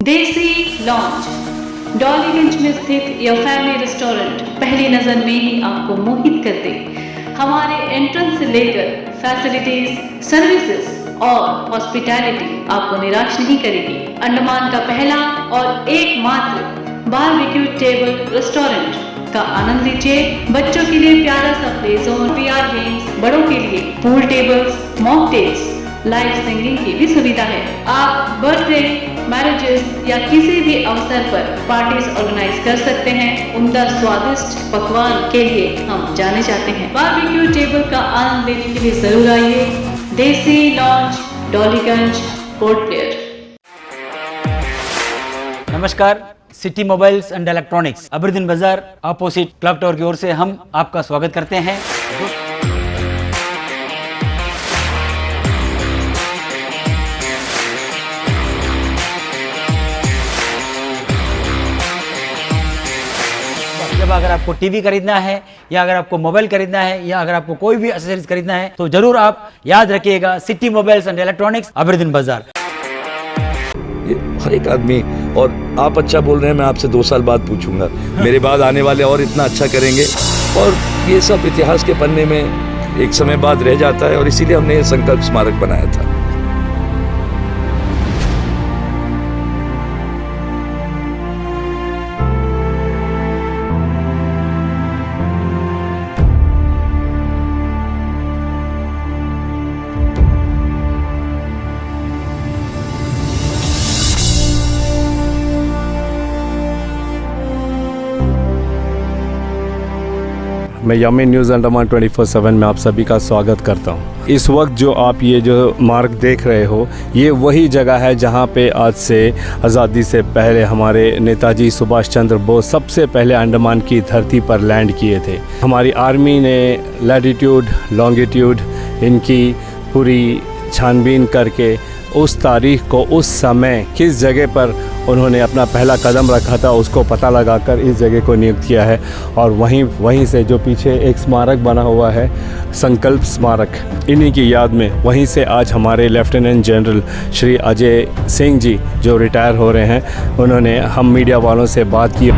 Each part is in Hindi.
देसी लॉन्च डॉलीगंज में स्थित यह फैमिली रेस्टोरेंट पहली नजर में ही आपको मोहित कर दे। हमारे एंट्रेंस से लेकर फैसिलिटीज, सर्विसेज और हॉस्पिटैलिटी आपको निराश नहीं करेगी। अंडमान का पहला और एकमात्र बारबेक्यू टेबल रेस्टोरेंट का आनंद लीजिए। बच्चों के लिए प्यारा सा प्ले जोन, VR गेम्स, बड़ों के लिए pool tables, mocktails, live singing की भी सुविधा है। आप बर्थडे, मैरिजेस या किसी भी अवसर पर पार्टीज ऑर्गेनाइज कर सकते हैं। उम्दा स्वादिष्ट पकवान के लिए हम जाने जाते हैं। बारबेक्यू टेबल का आनंद लेने के लिए जरूर आइए। देसी लॉन्च, डॉलीगंज, पोर्ट ब्लेयर। नमस्कार, city mobiles and electronics Aberdeen बाजार अपोजिट क्लॉक टावर की ओर से हम आपका स्वागत करते हैं। जब अगर आपको टीवी खरीदना है या अगर आपको मोबाइल खरीदना है या अगर आपको कोई भी एक्सेसरीज खरीदना है तो जरूर आप याद रखिएगा city mobiles and electronics Aberdeen बाजार। हर एक आदमी, और आप अच्छा बोल रहे हैं, मैं आपसे 2 साल बाद पूछूंगा, मेरे बाद आने वाले और इतना अच्छा करेंगे। और ये सब इतिहास के पन्ने में एक समय बाद रह जाता है और इसीलिए हमने ये संकल्प स्मारक बनाया था। मैं यमी न्यूज़ अंडमान 24/7 में आप सभी का स्वागत करता हूं। इस वक्त जो आप ये जो मार्ग देख रहे हो, ये वही जगह है जहां पे आज से आज़ादी से पहले हमारे नेताजी सुभाष चंद्र बोस सबसे पहले अंडमान की धरती पर लैंड किए थे। हमारी आर्मी ने लैटिट्यूड, लॉन्गिट्यूड इनकी पूरी छानबीन करके उस तारीख को, उस समय किस जगह पर उन्होंने अपना पहला कदम रखा था उसको पता लगाकर इस जगह को नियुक्त किया है। और वहीं से जो पीछे एक स्मारक बना हुआ है, संकल्प स्मारक, इन्हीं की याद में वहीं से आज हमारे लेफ्टिनेंट जनरल श्री अजय सिंह जी जो रिटायर हो रहे हैं, उन्होंने हम मीडिया वालों से बात की।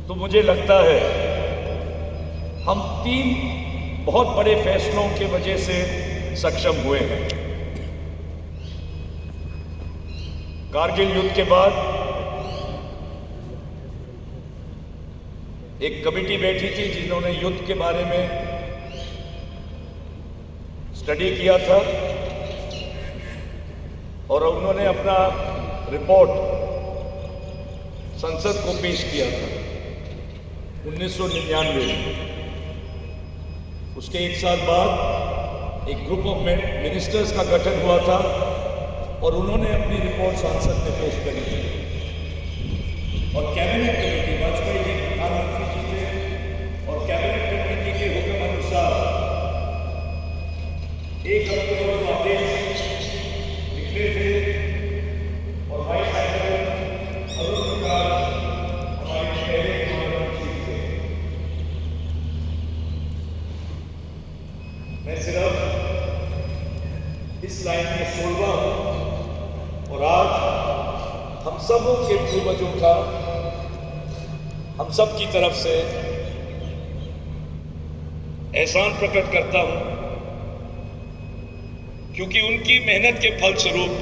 तो मुझे लगता है हम 3 बहुत बड़े फैसलों के वजह से सक्षम हुए हैं। कारगिल युद्ध के बाद एक कमेटी बैठी थी जिन्होंने युद्ध के बारे में स्टडी किया था और उन्होंने अपना रिपोर्ट संसद को पेश किया था 1999 में। उसके 1 साल बाद एक ग्रुप ऑफ मिनिस्टर्स का गठन हुआ था और उन्होंने अपनी रिपोर्ट संसद में पेश करी थी और कैबिनेट कमेटी, वाजपेयी जी प्रधानमंत्री जी थे और कैबिनेट कमेटी के हुक्म अनुसार 1 अक्टूबर को आदेश निकले थे और वाइस एडमिरल अरुण प्रकाश हमारे पहले प्रधानमंत्री थे। मैं सिर्फ इस लाइन में 16वां हूं और आज हम सबों के पूर्वजों का हम सब की तरफ से एहसान प्रकट करता हूं क्योंकि उनकी मेहनत के फलस्वरूप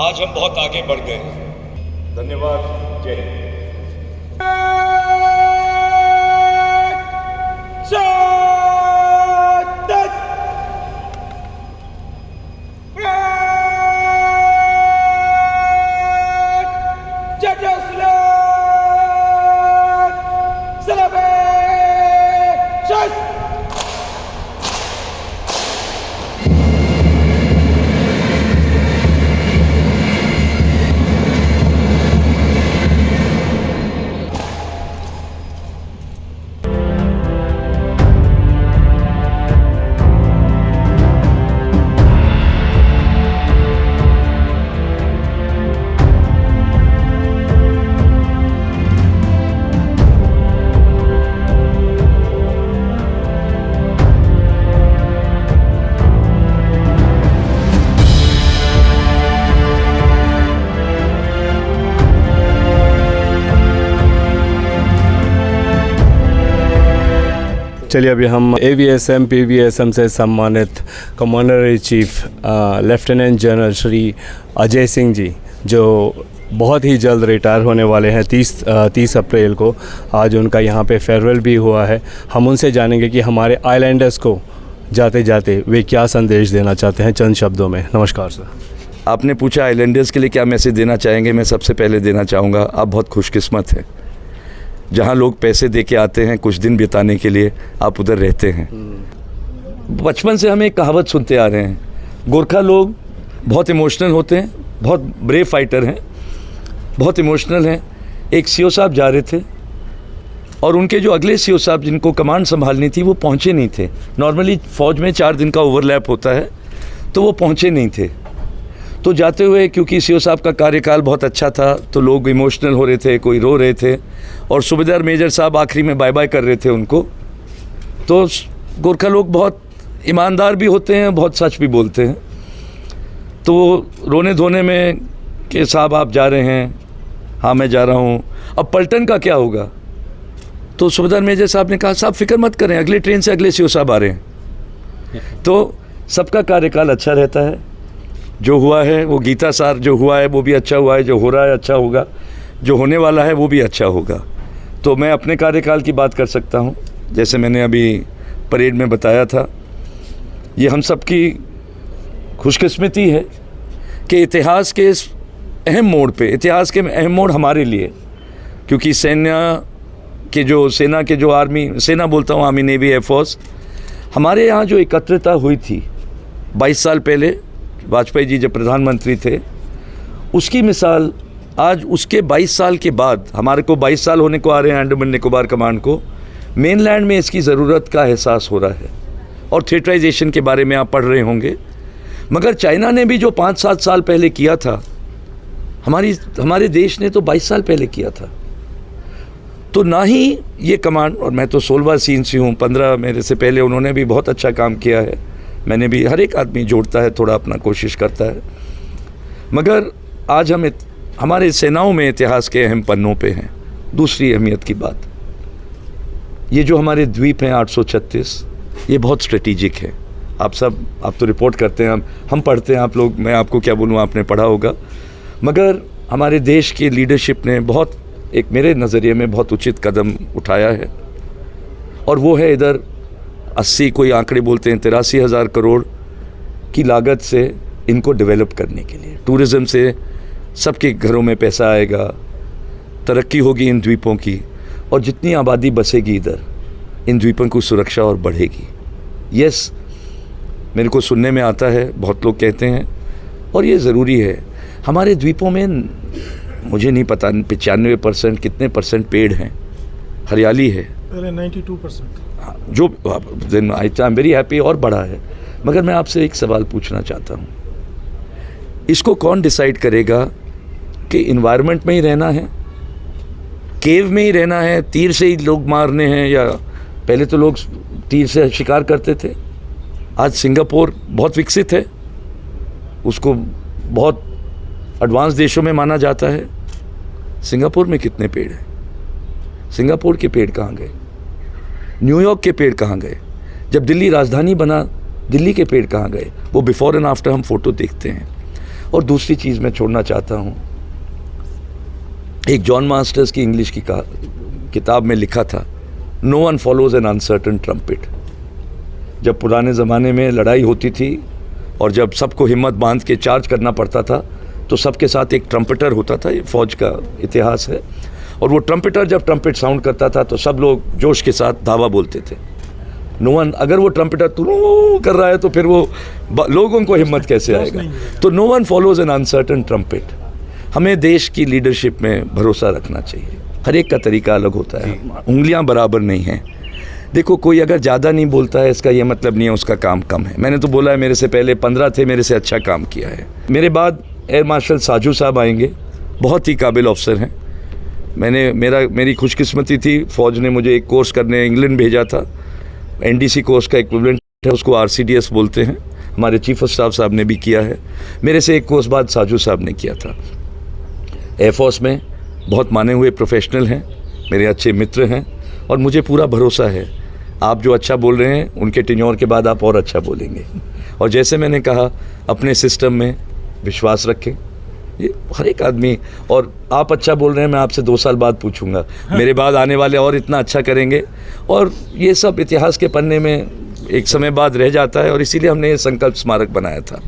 आज हम बहुत आगे बढ़ गए। धन्यवाद। जय हिंद। चलिए अभी हम AVSM PVSM से सम्मानित commander in chief lieutenant general Shri Ajay Singh ji, जो बहुत ही जल्द रिटायर होने वाले हैं 30 अप्रैल को। आज उनका यहाँ पे फेयरवेल भी हुआ है। हम उनसे जानेंगे कि हमारे आइलैंडर्स को जाते जाते वे क्या संदेश देना चाहते हैं चंद शब्दों में। नमस्कार सर। आपने पूछा आइलैंडर्स के लिए क्या मैसेज देना चाहेंगे। मैं सबसे पहले देना चाहूँगा, आप बहुत खुशकिस्मत हैं। जहाँ लोग पैसे दे के आते हैं कुछ दिन बिताने के लिए, आप उधर रहते हैं। बचपन से हम एक कहावत सुनते आ रहे हैं, गोरखा लोग बहुत इमोशनल होते हैं, बहुत ब्रेव फाइटर हैं, बहुत इमोशनल हैं। एक CO साहब जा रहे थे और उनके जो अगले CO साहब जिनको कमांड संभालनी थी वो पहुँचे नहीं थे। नॉर्मली फ़ौज में 4 दिन का ओवरलैप होता है, तो वो पहुँचे नहीं थे। तो जाते हुए क्योंकि CO साहब का कार्यकाल बहुत अच्छा था तो लोग इमोशनल हो रहे थे, कोई रो रहे थे और सूबेदार मेजर साहब आखिरी में बाय बाय कर रहे थे उनको। तो गोरखा लोग बहुत ईमानदार भी होते हैं, बहुत सच भी बोलते हैं। तो वो रोने धोने में कि साहब आप जा रहे हैं, हाँ मैं जा रहा हूँ, अब पलटन का क्या होगा। तो सूबेदार मेजर साहब ने कहा साहब फिक्र मत करें, अगले ट्रेन से अगले CO साहब आ रहे हैं। तो सबका कार्यकाल अच्छा रहता है। जो हुआ है वो गीता सार जो हुआ है वो भी अच्छा हुआ है, जो हो रहा है अच्छा होगा, जो होने वाला है वो भी अच्छा होगा। तो मैं अपने कार्यकाल की बात कर सकता हूँ, जैसे मैंने अभी परेड में बताया था। ये हम सब की खुशकिस्मती है कि इतिहास के इस अहम मोड़ पे, इतिहास के अहम मोड़ हमारे लिए, क्योंकि सेना के जो आर्मी, सेना बोलता हूँ, आर्मी, नेवी, एयरफोर्स, हमारे यहाँ जो एकत्रितता हुई थी 22 साल पहले वाजपेयी जी जब प्रधानमंत्री थे, उसकी मिसाल आज उसके 22 साल के बाद, हमारे को 22 साल होने को आ रहे हैं अंडमान निकोबार कमांड को, मेनलैंड में इसकी ज़रूरत का एहसास हो रहा है। और थिएटराइजेशन के बारे में आप पढ़ रहे होंगे, मगर चाइना ने भी जो 5-7 साल पहले किया था, हमारे देश ने तो 22 साल पहले किया था। तो ना ही ये कमांड, और मैं तो 16वां सीन से हूँ, 15 मेरे से पहले उन्होंने भी बहुत अच्छा काम किया है। मैंने भी, हर एक आदमी जोड़ता है, थोड़ा अपना कोशिश करता है, मगर आज हम हमारे सेनाओं में इतिहास के अहम पन्नों पे हैं। दूसरी अहमियत की बात, ये जो हमारे द्वीप हैं 836, ये बहुत स्ट्रेटेजिक है। आप तो रिपोर्ट करते हैं, हम पढ़ते हैं, आप लोग, मैं आपको क्या बोलूँ, आपने पढ़ा होगा, मगर हमारे देश की लीडरशिप ने बहुत, एक मेरे नज़रिए में बहुत उचित कदम उठाया है, और वो है इधर 80, कोई आंकड़े बोलते हैं 83,000 करोड़ की लागत से इनको डेवलप करने के लिए। टूरिज़्म से सबके घरों में पैसा आएगा, तरक्की होगी इन द्वीपों की, और जितनी आबादी बसेगी इधर, इन द्वीपों की सुरक्षा और बढ़ेगी। यस, मेरे को सुनने में आता है, बहुत लोग कहते हैं, और ये ज़रूरी है। हमारे द्वीपों में मुझे नहीं पता 95% कितने परसेंट पेड़ हैं, हरियाली है, पहले 92%। जो दिन आई एम वेरी हैप्पी, और बड़ा है। मगर मैं आपसे एक सवाल पूछना चाहता हूँ, इसको कौन डिसाइड करेगा कि इन्वायरमेंट में ही रहना है, केव में ही रहना है, तीर से ही लोग मारने हैं, या पहले तो लोग तीर से शिकार करते थे। आज सिंगापुर बहुत विकसित है, उसको बहुत एडवांस देशों में माना जाता है। सिंगापुर में कितने पेड़ हैं? सिंगापुर के पेड़ कहाँ गए? न्यूयॉर्क के पेड़ कहाँ गए? जब दिल्ली राजधानी बना, दिल्ली के पेड़ कहाँ गए? वो बिफोर एंड आफ्टर हम फोटो देखते हैं। और दूसरी चीज़ मैं छोड़ना चाहता हूँ, एक जॉन मास्टर्स की इंग्लिश की किताब में लिखा था, no one follows an uncertain trumpet. जब पुराने ज़माने में लड़ाई होती थी और जब सबको हिम्मत बांध के चार्ज करना पड़ता था, तो सबके साथ एक ट्रम्पेटर होता था, ये फ़ौज का इतिहास है। और वो ट्रम्पेटर जब ट्रम्पेट साउंड करता था तो सब लोग जोश के साथ धावा बोलते थे। नो वन, अगर वो ट्रम्पेटर तुरू कर रहा है तो फिर वो लोगों को हिम्मत कैसे आएगा? तो no one follows an uncertain trumpet. हमें देश की लीडरशिप में भरोसा रखना चाहिए। हर एक का तरीका अलग होता है, उंगलियां बराबर नहीं हैं। देखो, कोई अगर ज़्यादा नहीं बोलता है, इसका ये मतलब नहीं है उसका काम कम है। मैंने तो बोला है, मेरे से पहले 15 थे, मेरे से अच्छा काम किया है। मेरे बाद एयर मार्शल साजू साहब आएंगे, बहुत ही काबिल अफसर हैं। मेरी खुशकिस्मती थी, फ़ौज ने मुझे एक कोर्स करने इंग्लैंड भेजा था। NDC कोर्स का इक्विवेलेंट है, उसको RCDS बोलते हैं। हमारे चीफ ऑफ स्टाफ साहब ने भी किया है। मेरे से एक कोर्स बाद साजू साहब ने किया था। एयरफोर्स में बहुत माने हुए प्रोफेशनल हैं, मेरे अच्छे मित्र हैं, और मुझे पूरा भरोसा है आप जो अच्छा बोल रहे हैं उनके टेन्योर के बाद आप और अच्छा बोलेंगे। और जैसे मैंने कहा, अपने सिस्टम में विश्वास रखें। ये हर एक आदमी, और आप अच्छा बोल रहे हैं, मैं आपसे 2 साल बाद पूछूंगा, मेरे बाद आने वाले और इतना अच्छा करेंगे। और ये सब इतिहास के पन्ने में एक समय बाद रह जाता है, और इसीलिए हमने ये संकल्प स्मारक बनाया था।